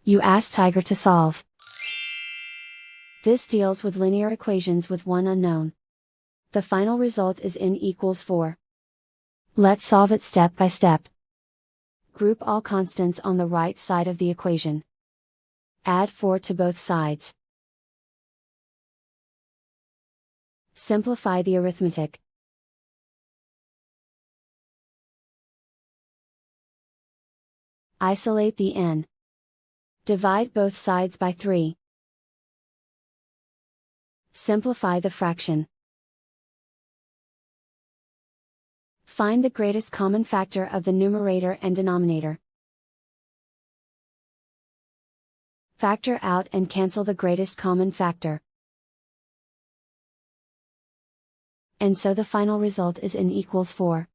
You ask Tiger to solve. This deals with linear equations with one unknown. The final result is n equals 4. Let's solve it step by step. Group all constants on the right side of the equation. Add 4 to both sides. Simplify the arithmetic. Isolate the n. Divide both sides by 3. Simplify the fraction. Find the greatest common factor of the numerator and denominator. Factor out and cancel the greatest common factor. And so the final result is n equals 4.